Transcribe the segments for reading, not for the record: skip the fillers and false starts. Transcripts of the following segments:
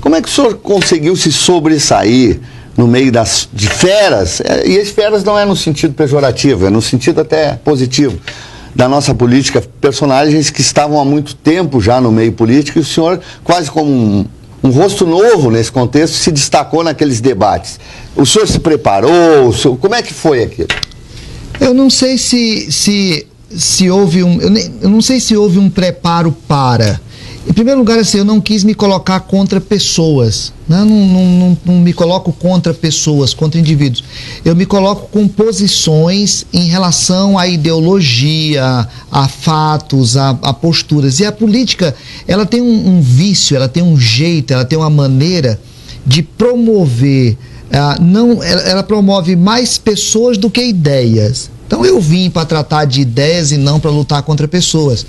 Como é que o senhor conseguiu se sobressair no meio de feras? E as feras não é no sentido pejorativo, é no sentido até positivo da nossa política, personagens que estavam há muito tempo já no meio político, e o senhor, quase como um rosto novo nesse contexto, se destacou naqueles debates. O senhor se preparou? Como é que foi aquilo? Eu não sei se houve eu não sei se houve um preparo para. Em primeiro lugar, assim, eu não quis me colocar contra pessoas, né? Não me coloco contra pessoas, contra indivíduos. Eu me coloco com posições em relação à ideologia, a fatos, a posturas. E a política, ela tem um vício, ela tem um jeito, ela tem uma maneira de promover. Ela promove mais pessoas do que ideias. Então eu vim para tratar de ideias e não para lutar contra pessoas.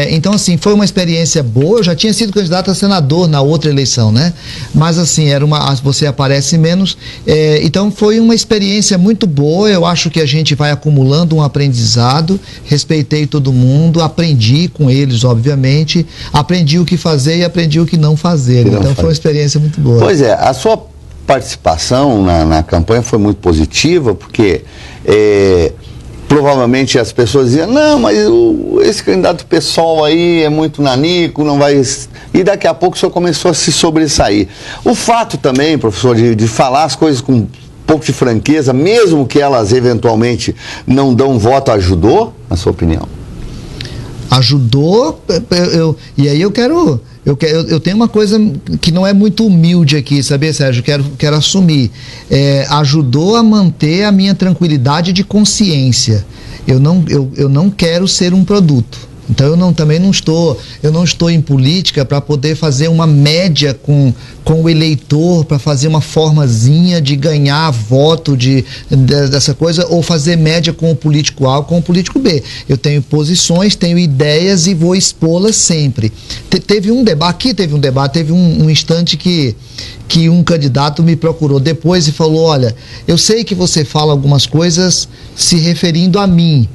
Então, assim, foi uma experiência boa. Eu já tinha sido candidato a senador na outra eleição, né? Mas, assim, você aparece menos. Então foi uma experiência muito boa. Eu acho que a gente vai acumulando um aprendizado. Respeitei todo mundo, aprendi com eles, obviamente. Aprendi o que fazer e aprendi o que não fazer. Então foi uma experiência muito boa. Pois é, a sua participação na campanha foi muito positiva, porque provavelmente as pessoas diziam, não, mas esse candidato PSOL aí é muito nanico, não vai... E daqui a pouco o senhor começou a se sobressair. O fato também, professor, de falar as coisas com um pouco de franqueza, mesmo que elas eventualmente não dão voto, ajudou, na sua opinião? Ajudou, e aí eu tenho uma coisa que não é muito humilde aqui, sabe, Sérgio? Quero assumir. Ajudou a manter a minha tranquilidade de consciência. Eu não quero ser um produto. Então eu não estou em política para poder fazer uma média com o eleitor, para fazer uma formazinha de ganhar voto dessa coisa, ou fazer média com o político A ou com o político B. Eu tenho posições, tenho ideias e vou expô-las sempre. Teve um debate, teve um instante que um candidato me procurou depois e falou, olha, eu sei que você fala algumas coisas se referindo a mim.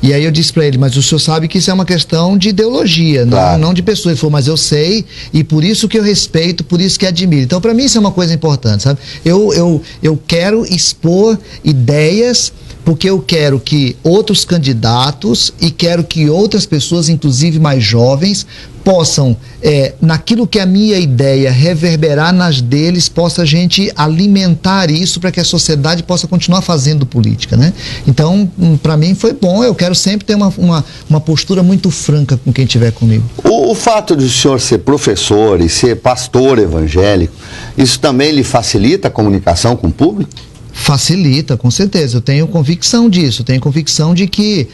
E aí eu disse para ele, mas o senhor sabe que isso é uma questão de ideologia, claro, não de pessoas. Ele falou, mas eu sei, e por isso que eu respeito, por isso que admiro. Então, para mim, isso é uma coisa importante, sabe? Eu quero expor ideias, porque eu quero que outros candidatos e quero que outras pessoas, inclusive mais jovens, possam, naquilo que a minha ideia reverberar nas deles, possa a gente alimentar isso para que a sociedade possa continuar fazendo política, né? Então, para mim foi bom. Eu quero sempre ter uma postura muito franca com quem estiver comigo. O fato de o senhor ser professor e ser pastor evangélico, isso também lhe facilita a comunicação com o público? Facilita, com certeza. Eu tenho convicção disso. Tenho convicção de que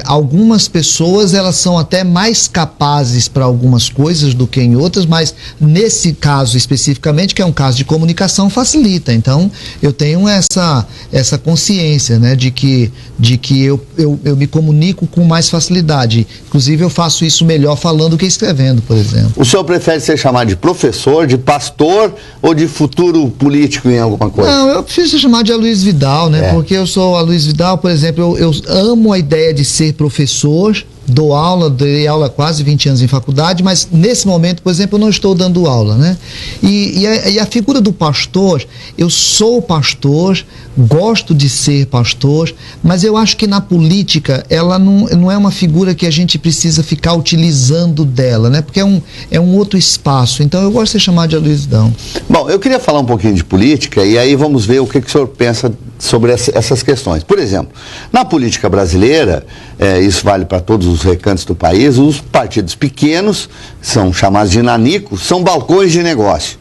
algumas pessoas, elas são até mais capazes para algumas coisas do que em outras, mas nesse caso especificamente, que é um caso de comunicação, facilita. Então, eu tenho essa consciência, né, de que eu me comunico com mais facilidade. Inclusive, eu faço isso melhor falando que escrevendo, por exemplo. O senhor prefere ser chamado de professor, de pastor ou de futuro político em alguma coisa? Não, eu preciso ser chamado de Aloysio Vidal, né? Porque eu sou Aloysio Vidal, por exemplo, eu amo a ideia de ser professor, dei aula há quase 20 anos em faculdade, mas nesse momento, por exemplo, eu não estou dando aula, né? E a figura do pastor, eu sou pastor, gosto de ser pastor, mas eu acho que na política ela não é uma figura que a gente precisa ficar utilizando dela, né? Porque é um outro espaço. Então eu gosto de ser chamado de Aloysio Vidal. Bom, eu queria falar um pouquinho de política e aí vamos ver o que o senhor pensa sobre essas questões. Por exemplo, na política brasileira, isso vale para todos os recantos do país, os partidos pequenos, são chamados de nanicos, são balcões de negócio.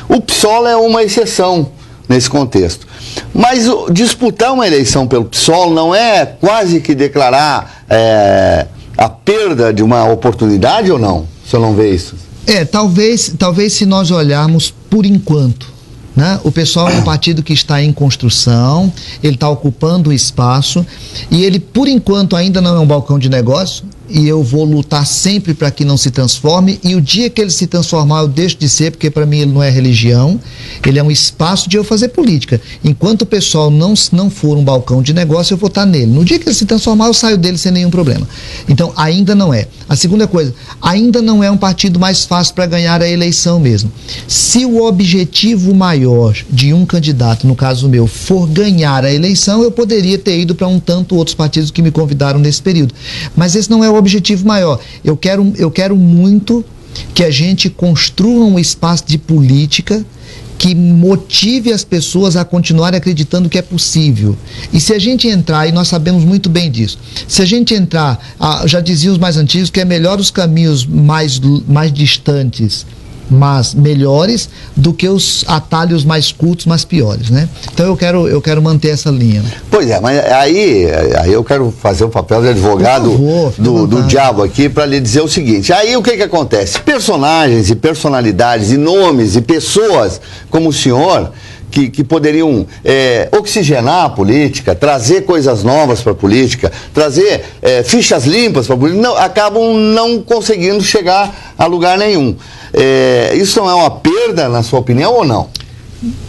O PSOL é uma exceção nesse contexto. Mas disputar uma eleição pelo PSOL não é quase que declarar a perda de uma oportunidade ou não? O senhor não vê isso? Talvez se nós olharmos por enquanto, né? O PSOL é um partido que está em construção, ele está ocupando o espaço e ele, por enquanto, ainda não é um balcão de negócio. e eu vou lutar sempre para que não se transforme, e o dia que ele se transformar eu deixo de ser, porque para mim ele não é religião, ele é um espaço de eu fazer política. Enquanto o pessoal não for um balcão de negócio, eu vou estar nele. No dia que ele se transformar, eu saio dele sem nenhum problema. Então, ainda não é. A segunda coisa, ainda não é um partido mais fácil para ganhar a eleição mesmo. Se o objetivo maior de um candidato, no caso meu, for ganhar a eleição, eu poderia ter ido para um tanto outros partidos que me convidaram nesse período. Mas esse não é o objetivo maior. Eu quero muito que a gente construa um espaço de política que motive as pessoas a continuarem acreditando que é possível. E se a gente entrar, e nós sabemos muito bem disso, se a gente entrar, já diziam os mais antigos que é melhor os caminhos mais distantes, mas melhores, do que os atalhos mais curtos, mas piores, né? Então eu quero manter essa linha. Pois é, mas aí eu quero fazer o papel de advogado do diabo aqui para lhe dizer o seguinte: aí o que acontece? Personagens e personalidades e nomes e pessoas como o senhor que poderiam oxigenar a política, trazer coisas novas para a política, trazer fichas limpas para a política, acabam não conseguindo chegar a lugar nenhum. Isso não é uma perda, na sua opinião, ou não?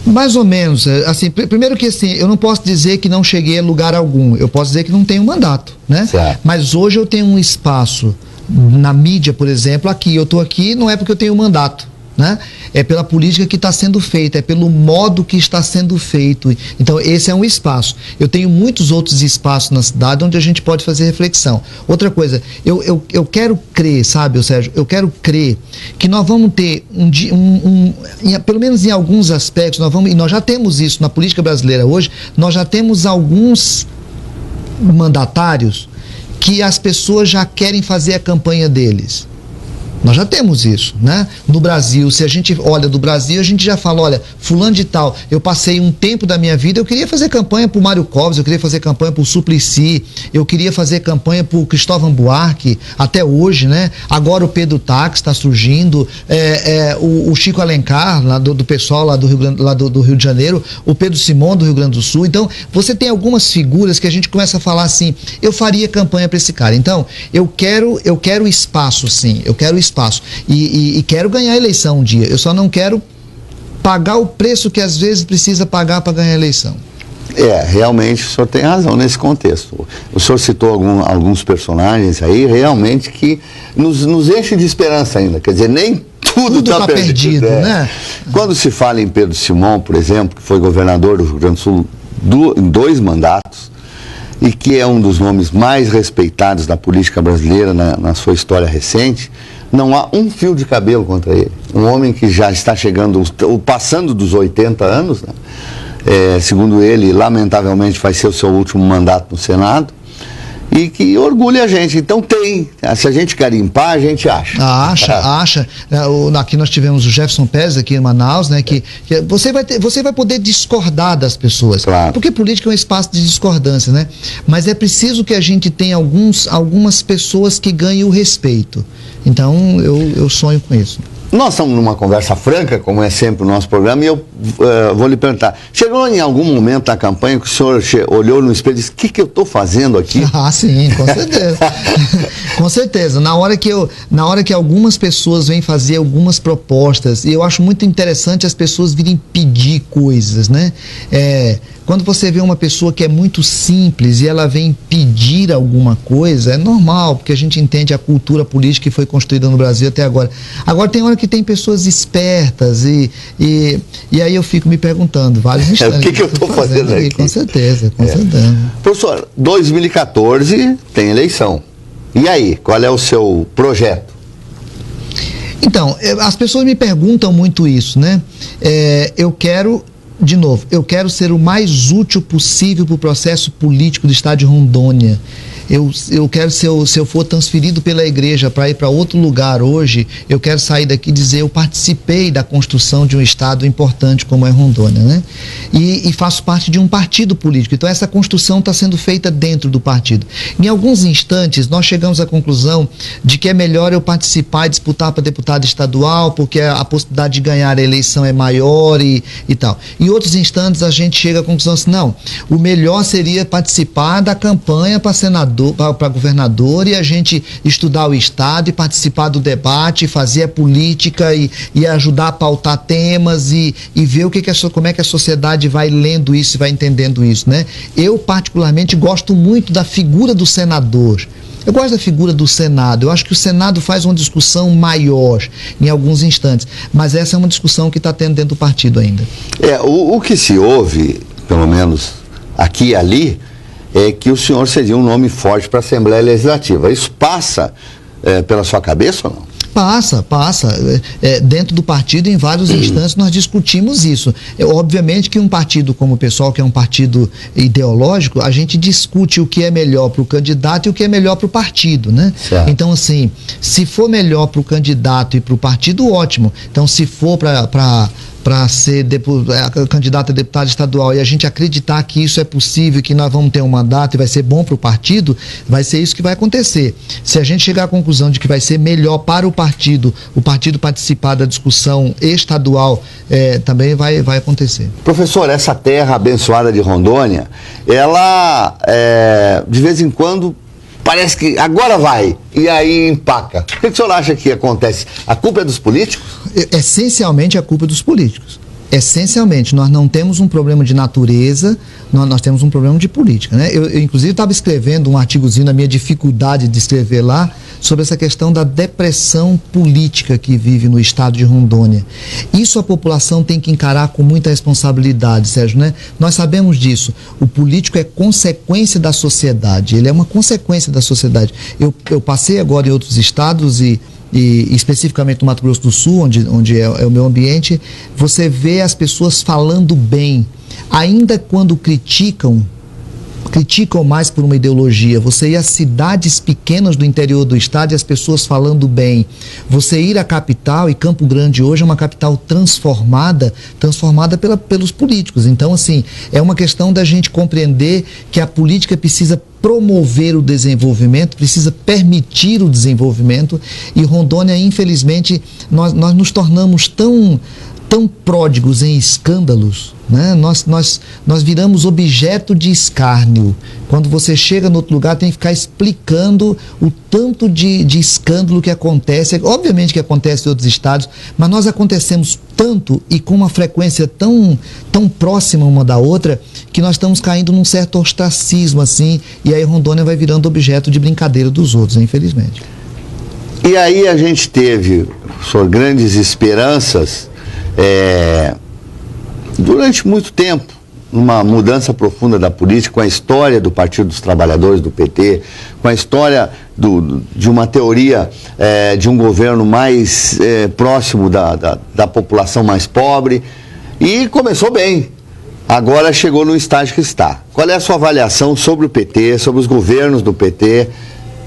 Mais ou menos. Assim, primeiro que assim, eu não posso dizer que não cheguei a lugar algum, eu posso dizer que não tenho mandato, né? Certo. Mas hoje eu tenho um espaço na mídia, por exemplo, aqui. Eu estou aqui não é porque eu tenho mandato, né? É pela política que está sendo feita, é pelo modo que está sendo feito. Então esse é um espaço. Eu tenho muitos outros espaços na cidade onde a gente pode fazer reflexão. Outra coisa, eu quero crer, sabe, Sérgio, eu quero crer que nós vamos ter pelo menos em alguns aspectos, e nós já temos isso na política brasileira hoje, nós já temos alguns mandatários que as pessoas já querem fazer a campanha deles. Nós já temos isso, né? No Brasil, se a gente olha do Brasil, a gente já fala, olha, fulano de tal, eu passei um tempo da minha vida, eu queria fazer campanha por Mário Covas, eu queria fazer campanha por Suplicy, eu queria fazer campanha por Cristóvão Buarque, até hoje, né? Agora o Pedro Tax está surgindo, o Chico Alencar, lá do pessoal lá do Rio de Janeiro, o Pedro Simon do Rio Grande do Sul. Então, você tem algumas figuras que a gente começa a falar assim, eu faria campanha para esse cara. Então, eu quero espaço, sim, eu quero espaço. E quero ganhar a eleição um dia. Eu só não quero pagar o preço que às vezes precisa pagar para ganhar a eleição. Realmente o senhor tem razão nesse contexto. O senhor citou alguns personagens aí, realmente, que nos enche de esperança ainda. Quer dizer, nem tudo está perdido, né? Quando se fala em Pedro Simon, por exemplo, que foi governador do Rio Grande do Sul em 2 mandatos, e que é um dos nomes mais respeitados da política brasileira na sua história recente, não há um fio de cabelo contra ele. Um homem que já está chegando, passando dos 80 anos, né? Segundo ele, lamentavelmente vai ser o seu último mandato no Senado, e que orgulha a gente. Então se a gente garimpar, a gente acha. Acha. Aqui nós tivemos o Jefferson Pérez aqui em Manaus, né? Que você vai poder discordar das pessoas. Claro. Porque política é um espaço de discordância, né? Mas é preciso que a gente tenha algumas pessoas que ganhem o respeito. Então eu sonho com isso. Nós estamos numa conversa franca, como é sempre o nosso programa, e eu vou lhe perguntar, chegou em algum momento da campanha que o senhor olhou no espelho e disse, o que eu estou fazendo aqui? Sim, com certeza. Com certeza. Na hora que algumas pessoas vêm fazer algumas propostas, e eu acho muito interessante as pessoas virem pedir coisas, né? Quando você vê uma pessoa que é muito simples e ela vem pedir alguma coisa, é normal, porque a gente entende a cultura política que foi construída no Brasil até agora. Agora tem hora que tem pessoas espertas e aí eu fico me perguntando vários instantes. O que eu estou fazendo aqui? Com certeza. Professor, 2014 tem eleição. E aí, qual é o seu projeto? Então, as pessoas me perguntam muito isso, né? Eu quero ser o mais útil possível para o processo político do estado de Rondônia. Eu quero, se eu for transferido pela igreja para ir para outro lugar hoje, eu quero sair daqui e dizer, eu participei da construção de um estado importante como é Rondônia, né? E faço parte de um partido político. Então essa construção está sendo feita dentro do partido. Em alguns instantes nós chegamos à conclusão de que é melhor eu participar e disputar para deputado estadual, porque a possibilidade de ganhar a eleição é maior e tal. Em outros instantes a gente chega à conclusão assim, não, o melhor seria participar da campanha para senador, governador e a gente estudar o Estado e participar do debate, fazer a política e ajudar a pautar temas e ver como é que a sociedade vai lendo isso e vai entendendo isso, né? Eu, particularmente, gosto muito da figura do senador. Eu gosto da figura do Senado. Eu acho que o Senado faz uma discussão maior em alguns instantes, mas essa é uma discussão que está tendo dentro do partido ainda. O que se ouve, pelo menos aqui e ali, é que o senhor seria um nome forte para a Assembleia Legislativa. Isso passa pela sua cabeça ou não? Passa. Dentro do partido, em vários instantes, nós discutimos isso. Obviamente que um partido como o PSOL, que é um partido ideológico, a gente discute o que é melhor para o candidato e o que é melhor para o partido, né? Certo. Então, assim, se for melhor para o candidato e para o partido, ótimo. Então, se for para ser candidato a deputado estadual e a gente acreditar que isso é possível, que nós vamos ter um mandato e vai ser bom para o partido, vai ser isso que vai acontecer. Se a gente chegar à conclusão de que vai ser melhor para o partido participar da discussão estadual, também vai acontecer. Professor, essa terra abençoada de Rondônia, ela, de vez em quando, parece que agora vai, e aí empaca. O que o senhor acha que acontece? A culpa é dos políticos? Essencialmente a culpa é dos políticos. Essencialmente, nós não temos um problema de natureza, nós temos um problema de política, né? Eu inclusive, estava escrevendo um artigozinho na minha dificuldade de escrever lá, sobre essa questão da depressão política que vive no estado de Rondônia. Isso a população tem que encarar com muita responsabilidade, Sérgio, né? Nós sabemos disso. O político é consequência da sociedade, ele é uma consequência da sociedade. Eu passei agora em outros estados e especificamente no Mato Grosso do Sul, onde é o meu ambiente, você vê as pessoas falando bem, ainda quando criticam mais por uma ideologia. Você ir a cidades pequenas do interior do estado e as pessoas falando bem. Você ir à capital, e Campo Grande hoje é uma capital transformada pelos políticos. Então, assim, é uma questão da gente compreender que a política precisa promover o desenvolvimento, precisa permitir o desenvolvimento, e Rondônia, infelizmente, nós nos tornamos tão pródigos em escândalos, né? Nós viramos objeto de escárnio. Quando você chega no outro lugar, tem que ficar explicando o tanto de escândalo que acontece. Obviamente que acontece em outros estados, mas nós acontecemos tanto e com uma frequência tão próxima uma da outra, que nós estamos caindo num certo ostracismo, assim, e aí Rondônia vai virando objeto de brincadeira dos outros, infelizmente. E aí a gente teve, professor, grandes esperanças durante muito tempo, numa mudança profunda da política, com a história do Partido dos Trabalhadores, do PT, com a história de uma teoria de um governo mais próximo da população mais pobre, e começou bem. Agora chegou no estágio que está. Qual é a sua avaliação sobre o PT, sobre os governos do PT?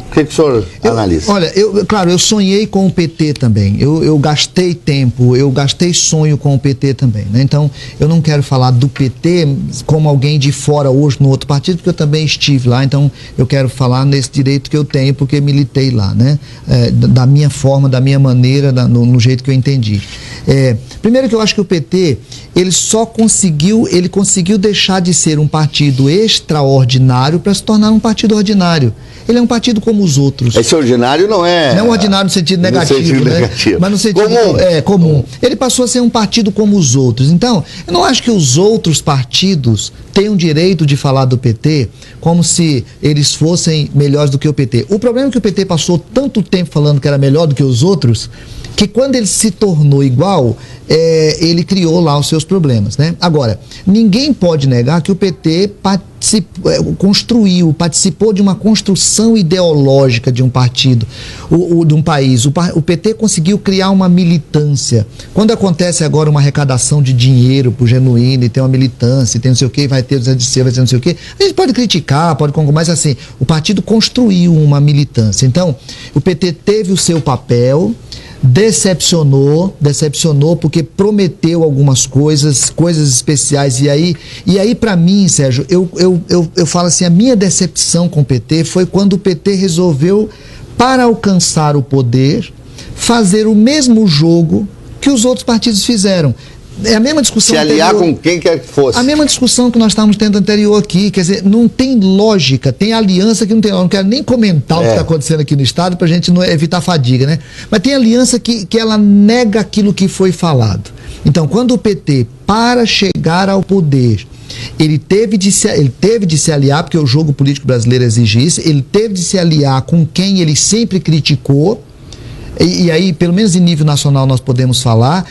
O que o senhor analisa? Olha, eu sonhei com o PT também. Eu gastei tempo, eu gastei sonho com o PT também, né? Então, eu não quero falar do PT como alguém de fora hoje no outro partido, porque eu também estive lá. Então, eu quero falar nesse direito que eu tenho, porque militei lá, né? Da minha forma, da minha maneira, no jeito que eu entendi. Primeiro que eu acho que o PT, ele conseguiu deixar de ser um partido extraordinário para se tornar um partido ordinário. Ele é um partido como os outros. Esse ordinário não é... Não ordinário no sentido negativo, né? Mas no sentido comum. Ele passou a ser um partido como os outros. Então, eu não acho que os outros partidos tenham direito de falar do PT como se eles fossem melhores do que o PT. O problema é que o PT passou tanto tempo falando que era melhor do que os outros, que quando ele se tornou igual, ele criou lá os seus problemas, né? Agora, ninguém pode negar que o PT participou de uma construção ideológica de um partido, de um país. O PT conseguiu criar uma militância. Quando acontece agora uma arrecadação de dinheiro pro Genuíno, e tem uma militância, tem não sei o que, vai ter não sei o que, a gente pode criticar, mas assim, o partido construiu uma militância. Então, o PT teve o seu papel, decepcionou porque prometeu algumas coisas especiais, e aí para mim, Sérgio, eu falo assim, a minha decepção com o PT foi quando o PT resolveu, para alcançar o poder, fazer o mesmo jogo que os outros partidos fizeram. É a mesma discussão se aliar anterior. com quem quer que fosse. A mesma discussão que nós estávamos tendo anterior aqui, quer dizer, não tem lógica, tem aliança que não tem lógica. Não quero nem comentar o que está acontecendo aqui no Estado para a gente não evitar fadiga, né? Mas tem aliança que ela nega aquilo que foi falado. Então, quando o PT, para chegar ao poder, ele teve de se aliar, porque o jogo político brasileiro exige isso, ele teve de se aliar com quem ele sempre criticou. E aí, pelo menos em nível nacional, nós podemos falar.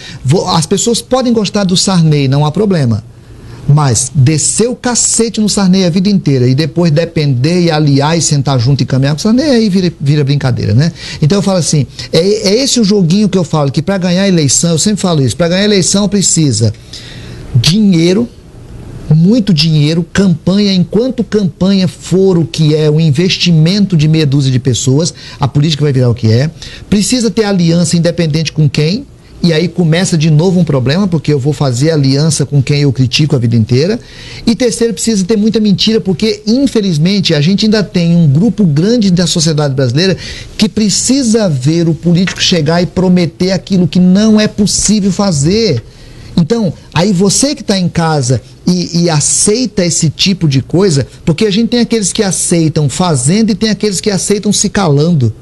As pessoas podem gostar do Sarney, não há problema. Mas descer o cacete no Sarney a vida inteira e depois depender e aliar e sentar junto e caminhar com o Sarney, aí vira brincadeira, né? Então eu falo assim, é esse o joguinho que eu falo, que para ganhar a eleição, eu sempre falo isso, para ganhar a eleição precisa dinheiro, muito dinheiro, campanha, enquanto campanha for o que é o investimento de meia dúzia de pessoas, a política vai virar o que é. Precisa ter aliança independente com quem, e aí começa de novo um problema, porque eu vou fazer aliança com quem eu critico a vida inteira. E terceiro, precisa ter muita mentira, porque infelizmente a gente ainda tem um grupo grande da sociedade brasileira que precisa ver o político chegar e prometer aquilo que não é possível fazer. Então, aí você que está em casa e aceita esse tipo de coisa, porque a gente tem aqueles que aceitam fazendo e tem aqueles que aceitam se calando.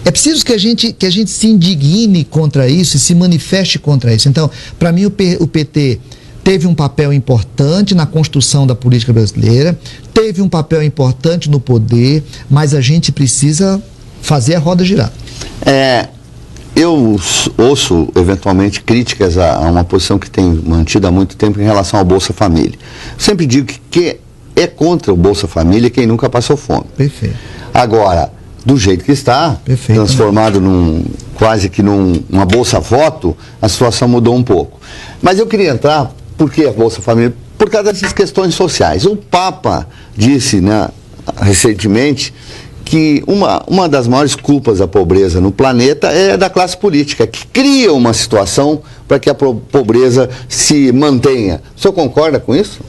É preciso que a gente se indigne contra isso e se manifeste contra isso. Então, para mim, o PT teve um papel importante na construção da política brasileira, teve um papel importante no poder, mas a gente precisa fazer a roda girar. Eu ouço, eventualmente, críticas a uma posição que tem mantido há muito tempo em relação ao Bolsa Família. Sempre digo que é contra o Bolsa Família quem nunca passou fome. Perfeito. Agora, do jeito que está, transformado quase que numa Bolsa Voto, a situação mudou um pouco. Mas eu queria entrar, por que a Bolsa Família? Por causa dessas questões sociais. O Papa disse, né, recentemente, que uma das maiores culpas da pobreza no planeta é da classe política, que cria uma situação para que a pobreza se mantenha. O senhor concorda com isso?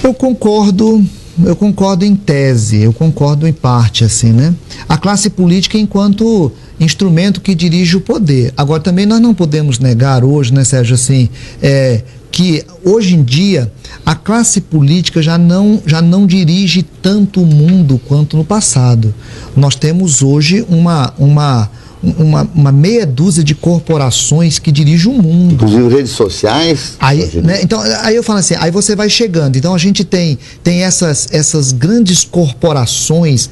Eu concordo em tese, eu concordo em parte, assim, né? A classe política enquanto instrumento que dirige o poder. Agora, também nós não podemos negar hoje, né, Sérgio, assim, que hoje em dia a classe política já não dirige tanto o mundo quanto no passado. Nós temos hoje uma meia dúzia de corporações que dirigem o mundo. Inclusive redes sociais. Então, aí eu falo assim, aí você vai chegando. Então a gente tem essas grandes corporações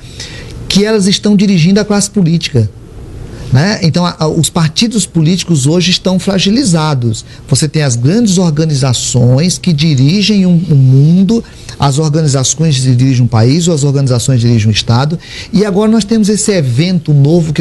que elas estão dirigindo a classe política. Né? Então, os partidos políticos hoje estão fragilizados. Você tem as grandes organizações que dirigem o mundo, as organizações que dirigem um país, ou as organizações que dirigem um Estado. E agora nós temos esse evento novo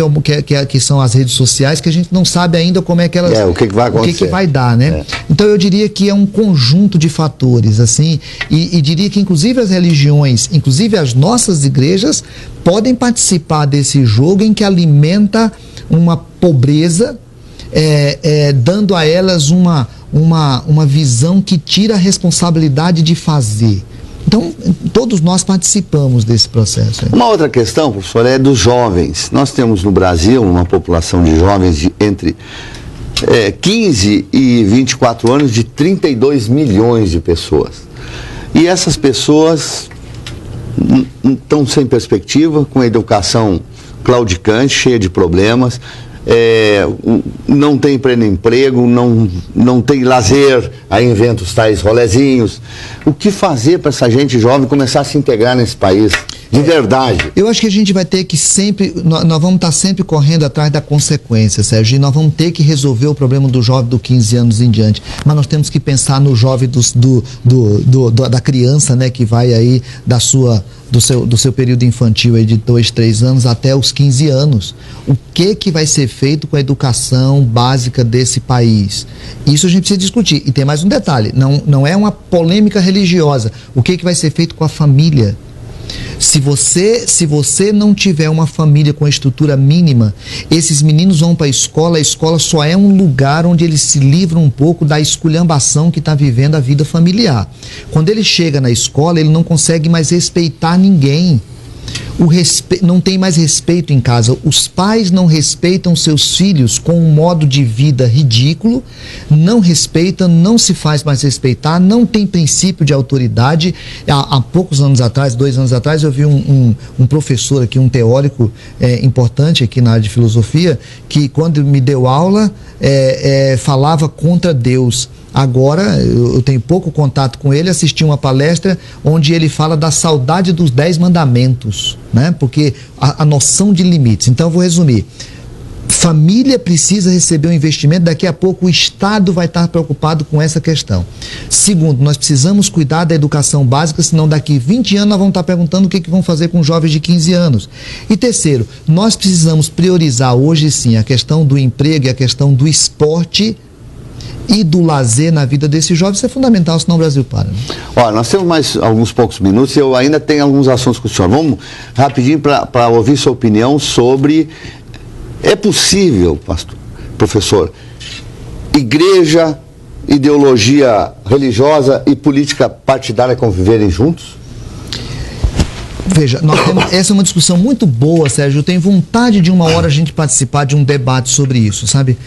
que são as redes sociais, que a gente não sabe ainda como é que elas... o que vai acontecer. O que vai dar, né? Então, eu diria que é um conjunto de fatores, assim, e diria que inclusive as religiões, inclusive as nossas igrejas, podem participar desse jogo em que alimenta uma pobreza, dando a elas uma visão que tira a responsabilidade de fazer. Então, todos nós participamos desse processo. Uma outra questão, professor, é dos jovens. Nós temos no Brasil uma população de jovens de entre 15 e 24 anos de 32 milhões de pessoas. E essas pessoas estão sem perspectiva, com a educação claudicante, cheia de problemas, não tem pleno emprego, não tem lazer, aí inventa os tais rolezinhos. O que fazer para essa gente jovem começar a se integrar nesse país? De verdade. Eu acho que a gente vai ter que sempre, nós vamos estar sempre correndo atrás da consequência, Sérgio, e nós vamos ter que resolver o problema do jovem dos 15 anos em diante, mas nós temos que pensar no jovem da criança, né, que vai aí do seu período infantil aí de 2, 3 anos até os 15 anos. O que vai ser feito com a educação básica desse país? Isso a gente precisa discutir. E tem mais um detalhe, não é uma polêmica religiosa. O que vai ser feito com a família? Se você não tiver uma família com a estrutura mínima, esses meninos vão para a escola só é um lugar onde eles se livram um pouco da esculhambação que está vivendo a vida familiar. Quando ele chega na escola, ele não consegue mais respeitar ninguém. Não tem mais respeito em casa. Os pais não respeitam seus filhos com um modo de vida ridículo, não respeitam, não se faz mais respeitar, não tem princípio de autoridade. Há poucos anos atrás, 2 anos atrás, eu vi um professor aqui, um teórico importante aqui na área de filosofia, que quando me deu aula, falava contra Deus. Agora, eu tenho pouco contato com ele, assisti uma palestra onde ele fala da saudade dos 10 mandamentos, né? Porque a noção de limites. Então, eu vou resumir. Família precisa receber um investimento, daqui a pouco o Estado vai estar preocupado com essa questão. Segundo, nós precisamos cuidar da educação básica, senão daqui 20 anos nós vamos estar perguntando o que vão fazer com jovens de 15 anos. E terceiro, nós precisamos priorizar hoje sim a questão do emprego e a questão do esporte e do lazer na vida desses jovens. Isso é fundamental, senão o Brasil para. Olha, nós temos mais alguns poucos minutos e eu ainda tenho alguns assuntos com o senhor. Vamos rapidinho para ouvir sua opinião sobre... É possível, professor, igreja, ideologia religiosa e política partidária conviverem juntos? Veja, essa é uma discussão muito boa, Sérgio. Eu tenho vontade de uma hora a gente participar de um debate sobre isso, sabe?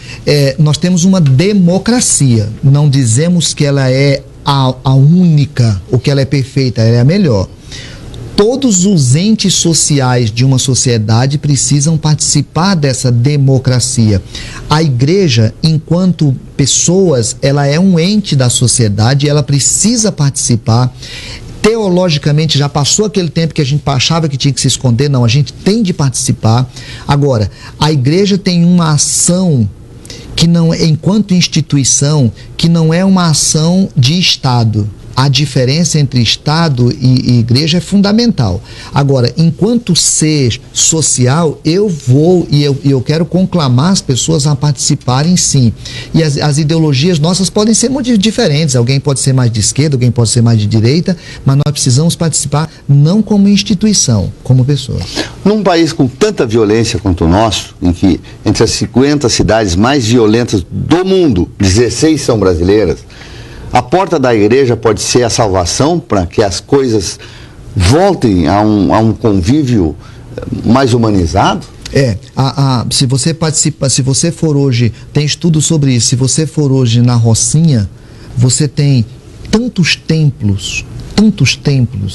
Nós temos uma democracia. Não dizemos que ela é a única, ou que ela é perfeita, ela é a melhor. Todos os entes sociais de uma sociedade precisam participar dessa democracia. A igreja, enquanto pessoas, ela é um ente da sociedade, ela precisa participar. Teologicamente, já passou aquele tempo que a gente achava que tinha que se esconder. Não, a gente tem de participar. Agora, a igreja tem uma ação que não, enquanto instituição, que não é uma ação de Estado. A diferença entre Estado e igreja é fundamental. Agora, enquanto ser social, eu vou e eu quero conclamar as pessoas a participarem, sim. E as ideologias nossas podem ser muito diferentes. Alguém pode ser mais de esquerda, alguém pode ser mais de direita, mas nós precisamos participar não como instituição, como pessoa. Num país com tanta violência quanto o nosso, em que entre as 50 cidades mais violentas do mundo, 16 são brasileiras, a porta da igreja pode ser a salvação para que as coisas voltem a um convívio mais humanizado? Se você participa, se você for hoje, tem estudo sobre isso, se você for hoje na Rocinha, você tem tantos templos,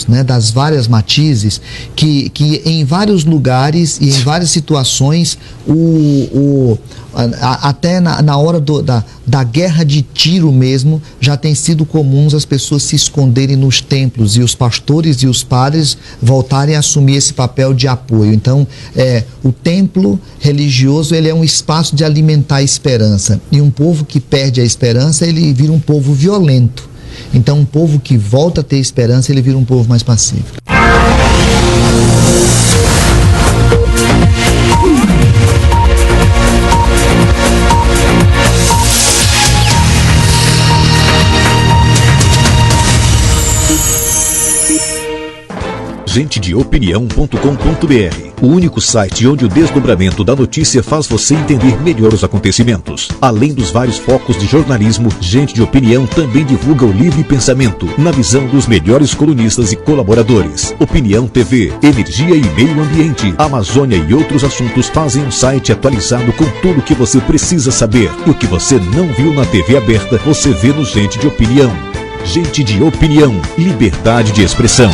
né, das várias matizes, que em vários lugares e em várias situações, até na hora da guerra de tiro mesmo, já tem sido comuns as pessoas se esconderem nos templos e os pastores e os padres voltarem a assumir esse papel de apoio. Então, o templo religioso, ele é um espaço de alimentar a esperança, e um povo que perde a esperança, ele vira um povo violento. Então, um povo que volta a ter esperança, ele vira um povo mais pacífico. gentedeopinião.com.br, o único site onde o desdobramento da notícia faz você entender melhor os acontecimentos. Além dos vários focos de jornalismo, Gente de Opinião também divulga o livre pensamento, na visão dos melhores colunistas e colaboradores. Opinião TV, energia e meio ambiente, Amazônia e outros assuntos fazem um site atualizado com tudo o que você precisa saber. O que você não viu na TV aberta, você vê no Gente de Opinião. Gente de Opinião, liberdade de expressão.